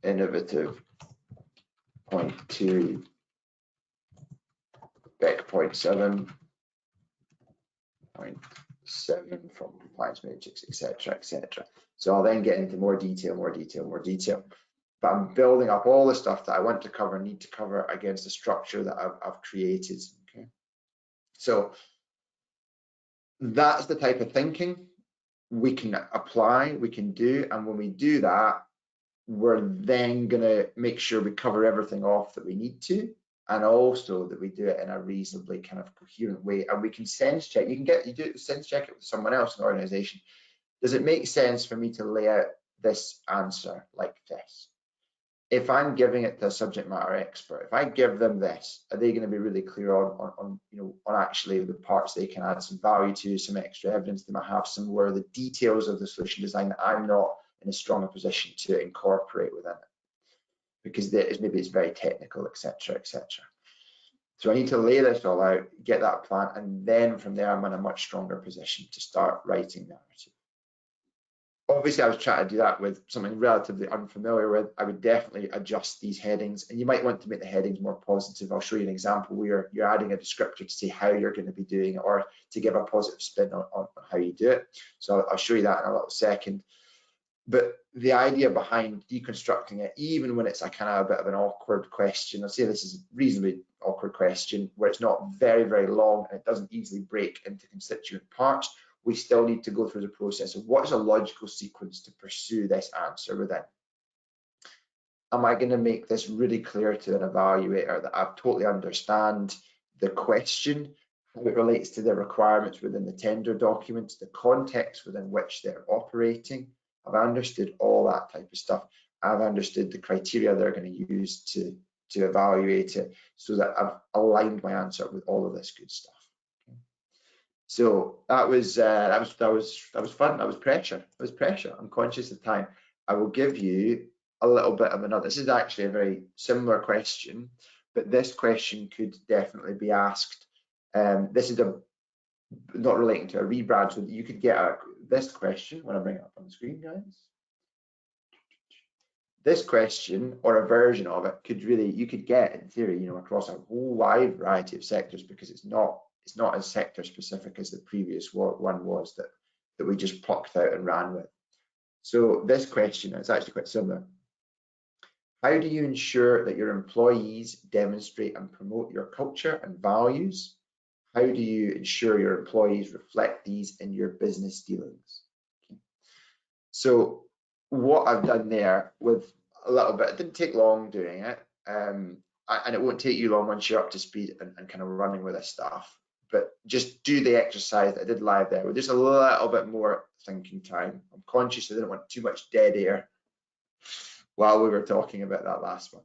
innovative point two, back point 7 from compliance matrix, etc., etc. So I'll then get into more detail. But I'm building up all the stuff that I want to cover, need to cover against the structure that I've created. Okay. So that's the type of thinking we can apply, we can do, and when we do that, we're then going to make sure we cover everything off that we need to, and also that we do it in a reasonably kind of coherent way. And we can sense check. You do sense check it with someone else in the organization. Does it make sense for me to lay out this answer like this? If I'm giving it to a subject matter expert, if I give them this, are they going to be really clear on actually the parts they can add some value to, some extra evidence they might have, some where the details of the solution design that I'm not in a stronger position to incorporate within it, because maybe it's very technical, etc., etc. So I need to lay this all out, get that plan, and then from there I'm in a much stronger position to start writing narrative. Obviously, I was trying to do that with something relatively unfamiliar with. I would definitely adjust these headings, and you might want to make the headings more positive. I'll show you an example where you're adding a descriptor to say how you're going to be doing it, or to give a positive spin on how you do it. So I'll show you that in a little second. But the idea behind deconstructing it, even when it's a kind of a bit of an awkward question, I'll say this is a reasonably awkward question where it's not very, very long and it doesn't easily break into constituent parts, we still need to go through the process of what is a logical sequence to pursue this answer within. Am I going to make this really clear to an evaluator that I totally understand the question, how it relates to the requirements within the tender documents, the context within which they're operating? Have I understood all that type of stuff? I've understood the criteria they're going to use to evaluate it, so that I've aligned my answer with all of this good stuff. So that was fun. That was pressure. It was pressure. I'm conscious of time. I will give you a little bit of another. This is actually a very similar question, but this question could definitely be asked. This is not relating to a rebrand, so that you could get this question when I bring it up on the screen, guys. This question, or a version of it, you could get in theory, across a whole wide variety of sectors, because it's not as sector specific as the previous one was that we just plucked out and ran with. So this question is actually quite similar. How do you ensure that your employees demonstrate and promote your culture and values? How do you ensure your employees reflect these in your business dealings? Okay. So what I've done there with a little bit, it didn't take long doing it, and it won't take you long once you're up to speed and kind of running with this stuff, but just do the exercise that I did live there with just a little bit more thinking time. I'm conscious I didn't want too much dead air while we were talking about that last one.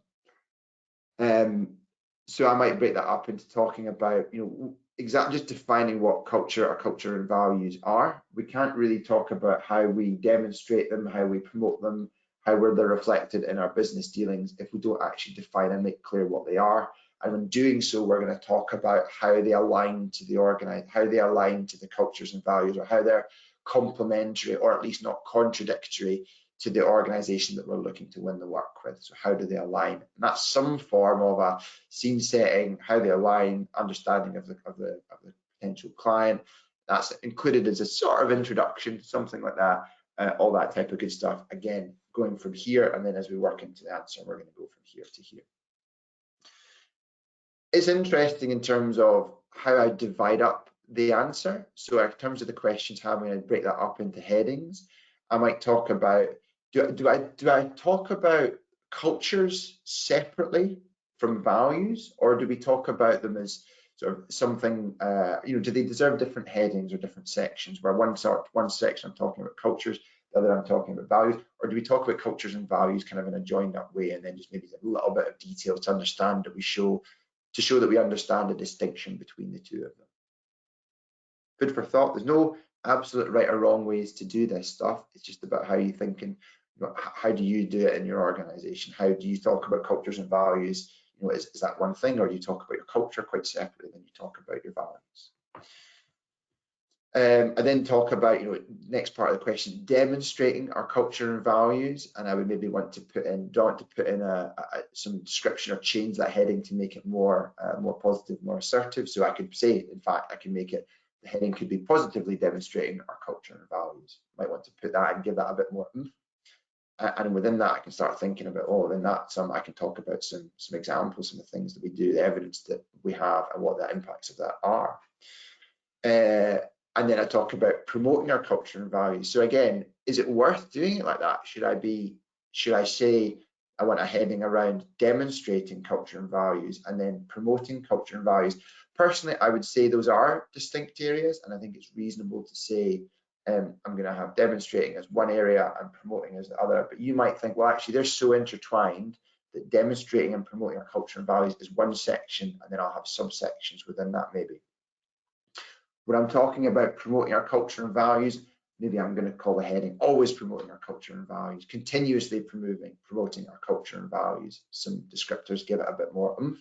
So I might break that up into talking about, exactly just defining what culture and values are. We can't really talk about how we demonstrate them, how we promote them, how they're reflected in our business dealings if we don't actually define and make clear what they are. And in doing so, we're going to talk about how they align to the cultures and values, or how they're complementary, or at least not contradictory, to the organization that we're looking to win the work with. So how do they align? And that's some form of a scene setting, how they align, understanding of the potential client. That's included as a sort of introduction, something like that, all that type of good stuff. Again, going from here, and then as we work into the answer, we're going to go from here to here. It's interesting in terms of how I divide up the answer. So in terms of the questions, how I'm going to break that up into headings. I might talk about, do I talk about cultures separately from values, or do we talk about them as sort of something, do they deserve different headings or different sections, where one section I'm talking about cultures, the other I'm talking about values, or do we talk about cultures and values kind of in a joined up way, and then just maybe a little bit of detail to understand that to show that we understand the distinction between the two of them? Food for thought. There's no absolute right or wrong ways to do this stuff. It's just about how you think, and how do you do it in your organization? How do you talk about cultures and values? Is that one thing, or do you talk about your culture quite separately, then you talk about your values? I then talk about, next part of the question, demonstrating our culture and values, and I would maybe want to put in some description or change that heading to make it more positive, more assertive. So I could say, in fact, I can make it, the heading could be positively demonstrating our culture and values. Might want to put that and give that a bit more oomph. And within that, I can start thinking about, oh, then I can talk about some examples, some of the things that we do, the evidence that we have, and what the impacts of that are. And then I talk about promoting our culture and values. So again, is it worth doing it like that? Should I say I want a heading around demonstrating culture and values and then promoting culture and values? Personally, I would say those are distinct areas, and I think it's reasonable to say I'm going to have demonstrating as one area and promoting as the other. But you might think, well, actually, they're so intertwined that demonstrating and promoting our culture and values is one section, and then I'll have subsections within that maybe. When I'm talking about promoting our culture and values, maybe I'm going to call the heading always promoting our culture and values, continuously promoting our culture and values. Some descriptors give it a bit more oomph.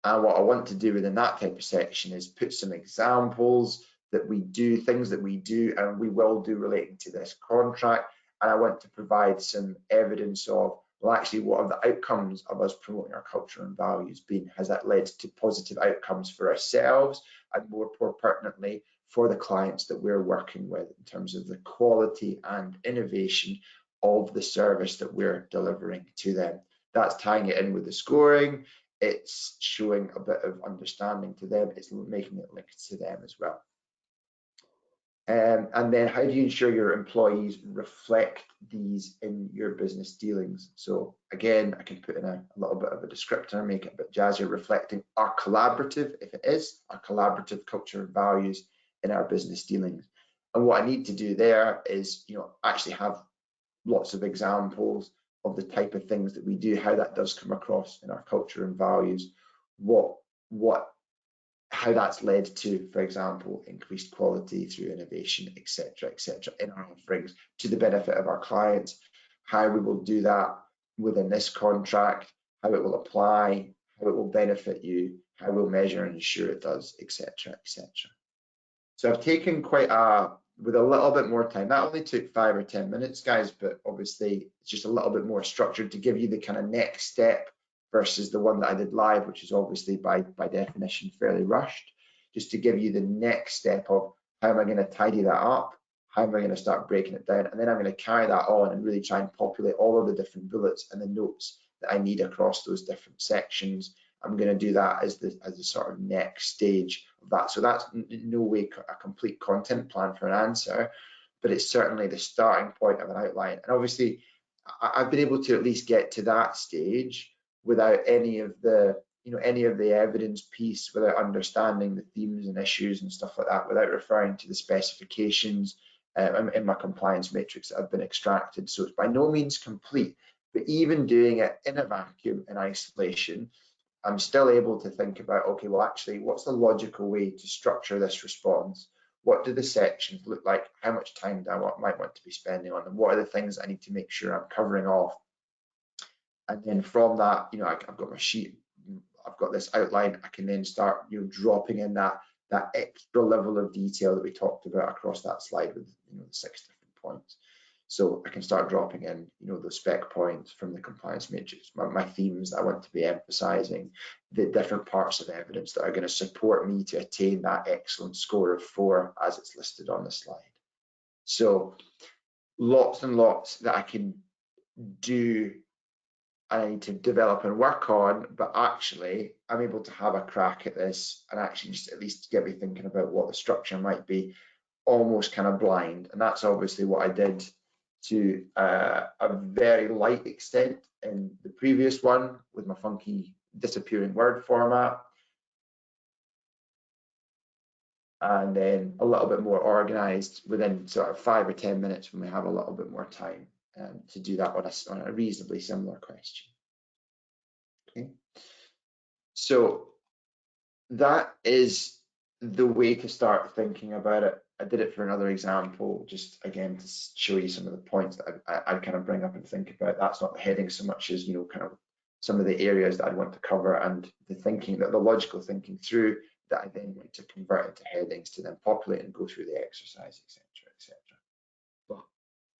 And what I want to do within that type of section is put some examples that we do, things that we do and we will do relating to this contract. And I want to provide some evidence of, well, actually, what are the outcomes of us promoting our culture and values been? Has that led to positive outcomes for ourselves and more pertinently for the clients that we're working with in terms of the quality and innovation of the service that we're delivering to them? That's tying it in with the scoring. It's showing a bit of understanding to them. It's making it linked to them as well. And then how do you ensure your employees reflect these in your business dealings? So again, I can put in a little bit of a descriptor, make it a bit jazzier, reflecting our collaborative, if it is, our collaborative culture and values in our business dealings. And what I need to do there is, actually have lots of examples of the type of things that we do, how that does come across in our culture and values, how that's led to, for example, increased quality through innovation, etc., in our offerings to the benefit of our clients, how we will do that within this contract, how it will apply, how it will benefit you, how we'll measure and ensure it does, etc., etc. So I've taken with a little bit more time. That only took 5 or 10 minutes, guys, but obviously it's just a little bit more structured to give you the kind of next step versus the one that I did live, which is obviously by definition fairly rushed, just to give you the next step of how am I going to tidy that up, how am I going to start breaking it down, and then I'm going to carry that on and really try and populate all of the different bullets and the notes that I need across those different sections. I'm going to do that as the sort of next stage of that. So that's in no way a complete content plan for an answer, but it's certainly the starting point of an outline. And obviously, I've been able to at least get to that stage without any of the evidence piece, without understanding the themes and issues and stuff like that, without referring to the specifications in my compliance matrix that have been extracted. So it's by no means complete, but even doing it in a vacuum, in isolation, I'm still able to think about, okay, well, actually, what's the logical way to structure this response? What do the sections look like? How much time do I might want to be spending on them? What are the things I need to make sure I'm covering off? And then from that, I've got my sheet, I've got this outline, I can then start, dropping in that extra level of detail that we talked about across that slide with, the 6 different points. So I can start dropping in, those spec points from the compliance matrix, my themes that I want to be emphasizing, the different parts of evidence that are going to support me to attain that excellent score of 4 as it's listed on the slide. So lots and lots that I can do, I need to develop and work on, but actually I'm able to have a crack at this and actually just at least get me thinking about what the structure might be, almost kind of blind. And that's obviously what I did to a very light extent in the previous one with my funky disappearing word format, and then a little bit more organized within sort of 5 or 10 minutes when we have a little bit more time to do that on a reasonably similar question. Okay, so that is the way to start thinking about it. I did it for another example, just again to show you some of the points that I kind of bring up and think about. That's not the heading so much as, kind of some of the areas that I want to cover and the thinking, the logical thinking through that I then want to convert into headings to then populate and go through the exercise, etc., etc. But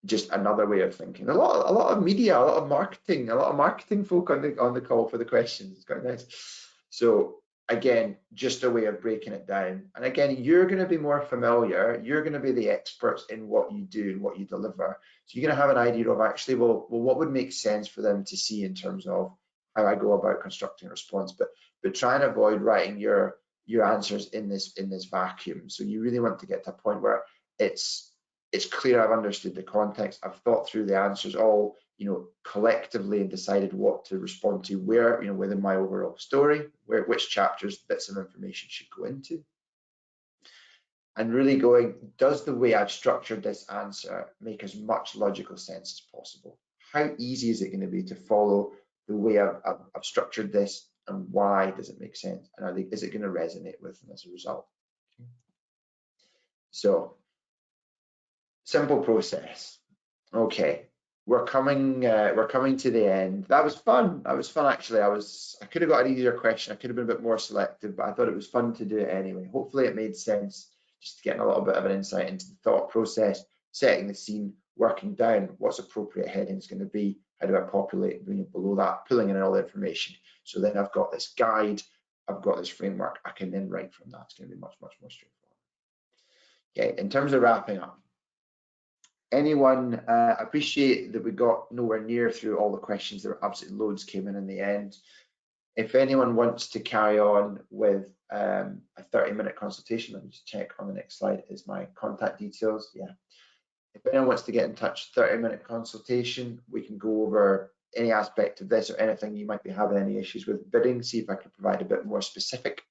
just another way of thinking. A lot of media, a lot of marketing folk on the call for the questions. It's quite nice. So again, just a way of breaking it down. And again, you're going to be more familiar, you're going to be the experts in what you do and what you deliver. So you're going to have an idea of actually, well, what would make sense for them to see in terms of how I go about constructing a response, but try and avoid writing your answers in this vacuum. So you really want to get to a point where it's clear I've understood the context, I've thought through the answers all, collectively, and decided what to respond to where, within my overall story, which chapters bits of information should go into. And really going, does the way I've structured this answer make as much logical sense as possible? How easy is it going to be to follow the way I've structured this, and why does it make sense? And is it going to resonate with them as a result? So, simple process. Okay, we're coming to the end. That was fun. That was fun, actually. I could have got an easier question. I could have been a bit more selective, but I thought it was fun to do it anyway. Hopefully it made sense, just getting a little bit of an insight into the thought process, setting the scene, working down what's appropriate headings going to be, how do I populate, bring it below that, pulling in all the information. So then I've got this guide, I've got this framework, I can then write from that. It's going to be much, much more straightforward. Okay, in terms of wrapping up, anyone, appreciate that we got nowhere near through all the questions. There were absolutely loads came in the end. If anyone wants to carry on with a 30-minute consultation, let me just check on the next slide is my contact details. Yeah. If anyone wants to get in touch, 30-minute consultation, we can go over any aspect of this or anything you might be having any issues with bidding, see if I can provide a bit more specific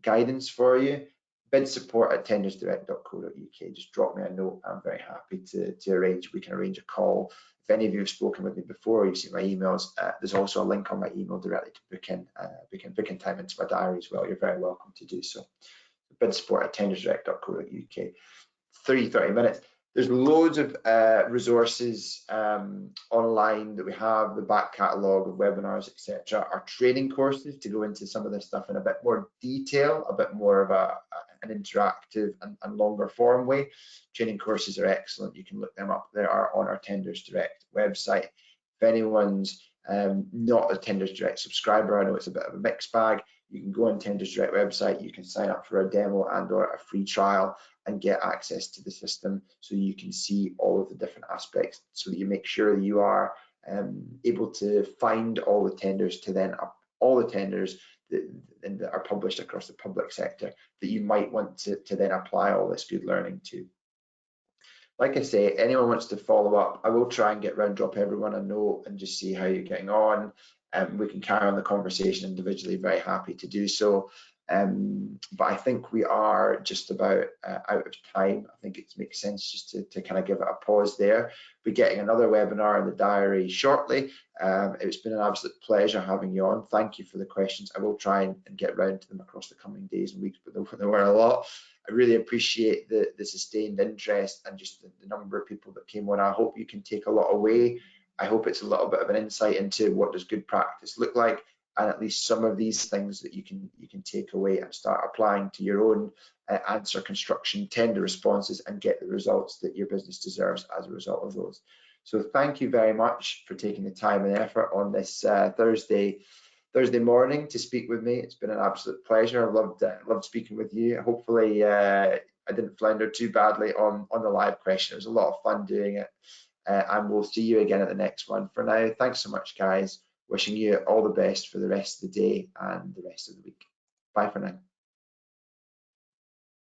guidance for you. bidsupport@tendersdirect.co.uk. Just drop me a note. I'm very happy to arrange. We can arrange a call. If any of you have spoken with me before, you've seen my emails. There's also a link on my email directly to book in time into my diary as well. You're very welcome to do so. bidsupport@tendersdirect.co.uk. 30 minutes. There's loads of resources online that we have, the back catalogue of webinars, etc. Our training courses to go into some of this stuff in a bit more detail, a bit more of an interactive and longer form way. Training courses are excellent. You can look them up. They are on our Tenders Direct website. If anyone's not a Tenders Direct subscriber, I know it's a bit of a mixed bag. You can go on Tenders Direct website, you can sign up for a demo and or a free trial and get access to the system so you can see all of the different aspects, so that you make sure that you are able to find all the tenders to then all the tenders that are published across the public sector that you might want to then apply all this good learning to. Like I say, anyone wants to follow up, I will try and drop everyone a note and just see how you're getting on. We can carry on the conversation individually, very happy to do so. But I think we are just about out of time. I think it makes sense just to kind of give it a pause there. We're getting another webinar in the diary shortly. It's been an absolute pleasure having you on. Thank you for the questions. I will try and get round to them across the coming days and weeks, but there were a lot. I really appreciate the sustained interest and just the number of people that came on. I hope you can take a lot away. I hope it's a little bit of an insight into what does good practice look like, and at least some of these things that you can take away and start applying to your own answer construction, tender responses, and get the results that your business deserves as a result of those. So thank you very much for taking the time and effort on this Thursday morning to speak with me. It's been an absolute pleasure. I've loved speaking with you. Hopefully I didn't flounder too badly on the live question. It was a lot of fun doing it. And we'll see you again at the next one. For now, thanks so much, guys. Wishing you all the best for the rest of the day and the rest of the week. Bye for now.